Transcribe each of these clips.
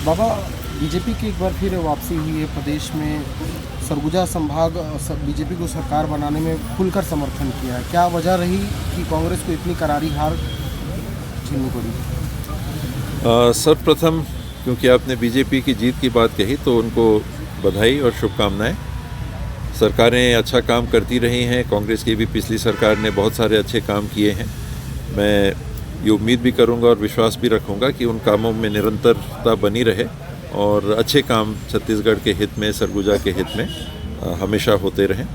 बाबा, BJP की एक बार फिर वापसी हुई है प्रदेश में। सरगुजा संभाग बीजेपी को सरकार बनाने में खुलकर समर्थन किया है। क्या वजह रही कि कांग्रेस को इतनी करारी हार झेलनी पड़ी? सर्वप्रथम क्योंकि आपने बीजेपी की जीत की बात कही तो उनको बधाई और शुभकामनाएं। सरकारें अच्छा काम करती रही हैं, कांग्रेस की भी पिछली सरकार ने बहुत सारे अच्छे काम किए हैं। मैं ये उम्मीद भी करूंगा और विश्वास भी रखूंगा कि उन कामों में निरंतरता बनी रहे और अच्छे काम छत्तीसगढ़ के हित में, सरगुजा के हित में हमेशा होते रहें।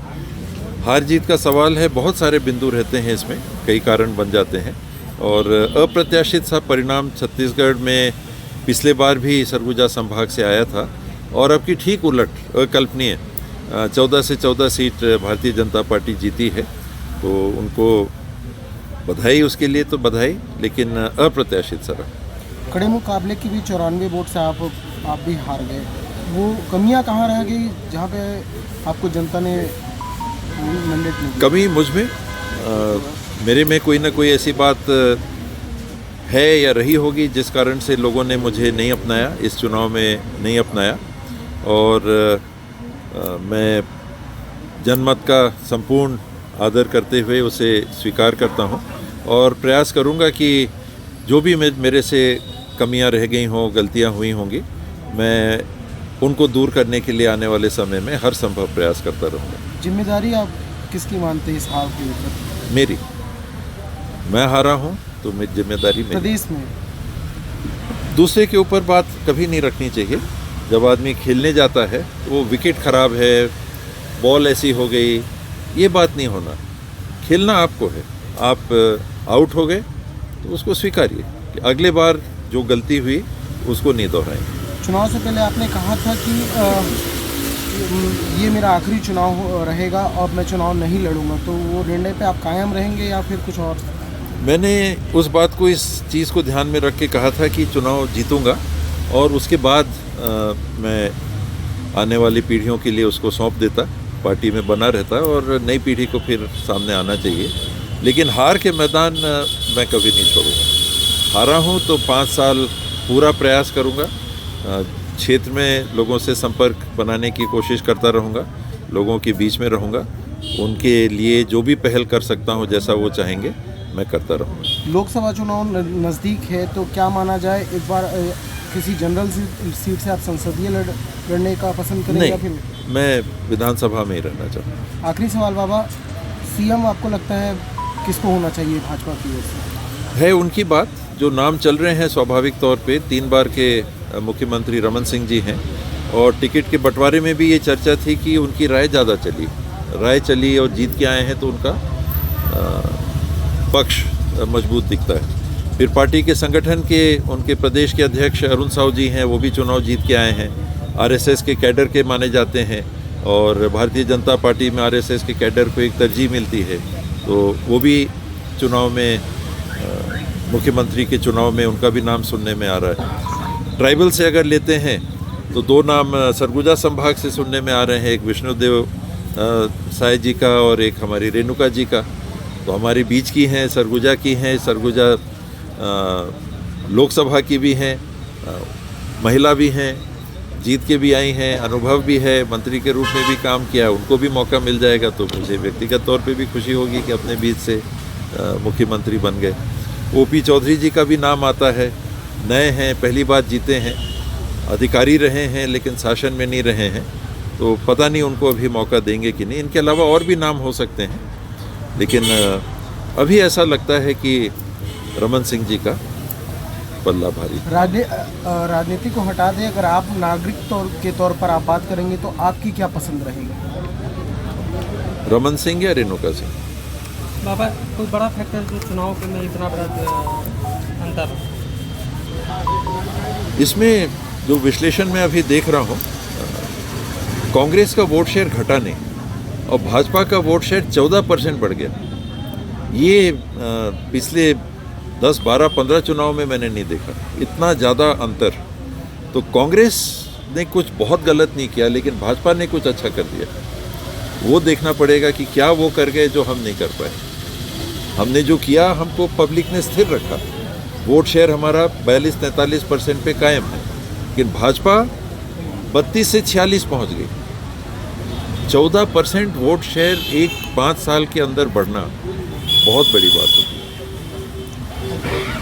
हार जीत का सवाल है, बहुत सारे बिंदु रहते हैं इसमें, कई कारण बन जाते हैं और अप्रत्याशित सा परिणाम छत्तीसगढ़ में पिछले बार भी सरगुजा संभाग से आया था और अब की ठीक उलट अकल्पनीय 14 से 14 सीट भारतीय जनता पार्टी जीती है, तो उनको बधाई, उसके लिए तो बधाई, लेकिन अप्रत्याशित सर। कड़े मुकाबले की भी 94 वोट से आप भी हार गए। वो कमियां कहाँ रह गई जहाँ पे आपको जनता ने मैंडेट नहीं दिया? कमी मुझ में, मेरे में कोई ना कोई ऐसी बात है या रही होगी जिस कारण से लोगों ने मुझे नहीं अपनाया, इस चुनाव में नहीं अपनाया और मैं जनमत का संपूर्ण आदर करते हुए उसे स्वीकार करता हूं और प्रयास करूंगा कि जो भी मेरे से कमियां रह गई हों, गलतियां हुई होंगी, मैं उनको दूर करने के लिए आने वाले समय में हर संभव प्रयास करता रहूँगा। जिम्मेदारी आप किसकी मानते हैं इस हार के ऊपर? मेरी। मैं हारा हूँ तो मेरी जिम्मेदारी मेरी। प्रदेश में दूसरे के ऊपर बात कभी नहीं रखनी चाहिए। जब आदमी खेलने जाता है तो वो विकेट खराब है, बॉल ऐसी हो गई, ये बात नहीं होना। खेलना आपको है, आप आउट हो गए तो उसको स्वीकारिए कि अगले बार जो गलती हुई उसको नहीं दोहराएंगे। चुनाव से पहले आपने कहा था कि ये मेरा आखिरी चुनाव रहेगा और मैं चुनाव नहीं लड़ूंगा, तो वो निर्णय पे आप कायम रहेंगे या फिर कुछ और? मैंने उस बात को, इस चीज़ को ध्यान में रख के कहा था कि चुनाव जीतूंगा और उसके बाद मैं आने वाली पीढ़ियों के लिए उसको सौंप देता, पार्टी में बना रहता और नई पीढ़ी को फिर सामने आना चाहिए। लेकिन हार के मैदान मैं कभी नहीं छोड़ूंगा। हारा हूँ तो 5 साल पूरा प्रयास करूँगा, क्षेत्र में लोगों से संपर्क बनाने की कोशिश करता रहूँगा, लोगों के बीच में रहूँगा, उनके लिए जो भी पहल कर सकता हूँ, जैसा वो चाहेंगे मैं करता रहूँगा। लोकसभा चुनाव नज़दीक है तो क्या माना जाए, एक बार किसी जनरल सीट से आप संसदीय लड़ने का पसंद करेंगे या फिर? मैं विधानसभा में ही रहना चाहता हूँ। आखिरी सवाल बाबा, सीएम आपको लगता है किसको होना चाहिए भाजपा की ओर से? है उनकी बात, जो नाम चल रहे हैं स्वाभाविक तौर पे 3 बार के मुख्यमंत्री रमन सिंह जी हैं और टिकट के बंटवारे में भी ये चर्चा थी कि उनकी राय ज़्यादा चली और जीत के आए हैं तो उनका पक्ष मजबूत दिखता है। फिर पार्टी के संगठन के उनके प्रदेश के अध्यक्ष अरुण साहू जी हैं, वो भी चुनाव जीत के आए हैं, आरएसएस के कैडर के माने जाते हैं और भारतीय जनता पार्टी में आरएसएस के कैडर को एक तरजीह मिलती है, तो वो भी चुनाव में, मुख्यमंत्री के चुनाव में उनका भी नाम सुनने में आ रहा है। ट्राइबल से अगर लेते हैं तो 2 नाम सरगुजा संभाग से सुनने में आ रहे हैं, एक विष्णुदेव साय जी का और एक हमारी रेणुका जी का। तो हमारे बीच की हैं, सरगुजा की हैं, सरगुजा लोकसभा की भी हैं, महिला भी हैं, जीत के भी आई हैं, अनुभव भी है, मंत्री के रूप में भी काम किया, उनको भी मौका मिल जाएगा तो मुझे व्यक्तिगत तौर पे भी खुशी होगी कि अपने बीच से मुख्यमंत्री बन गए। ओपी चौधरी जी का भी नाम आता है, नए हैं, पहली बार जीते हैं, अधिकारी रहे हैं लेकिन शासन में नहीं रहे हैं, तो पता नहीं उनको अभी मौका देंगे कि नहीं। इनके अलावा और भी नाम हो सकते हैं, लेकिन अभी ऐसा लगता है कि रमन सिंह जी का पल्ला भारी। राजनीति को हटा दें, अगर आप नागरिक के तौर पर आप बात करेंगे तो आपकी क्या पसंद रहेगी? रमन सिंह या रेणुका सिंह? बाबा, कोई बड़ा फैक्टर जो चुनाव के में इतना बड़ा अंतर? इसमें जो विश्लेषण मैं अभी देख रहा हूँ, कांग्रेस का वोट शेयर घटा नहीं और भाजपा का वोट शेयर 14% बढ़ गया। ये पिछले 10, 12, 15 चुनाव में मैंने नहीं देखा इतना ज़्यादा अंतर। तो कांग्रेस ने कुछ बहुत गलत नहीं किया, लेकिन भाजपा ने कुछ अच्छा कर दिया। वो देखना पड़ेगा कि क्या वो कर गए जो हम नहीं कर पाए। हमने जो किया, हमको पब्लिक ने स्थिर रखा, वोट शेयर हमारा 42-43% पे कायम है। लेकिन भाजपा 32 से 46 पहुंच गई। 14% वोट शेयर 5 साल के अंदर बढ़ना बहुत बड़ी बात होती है।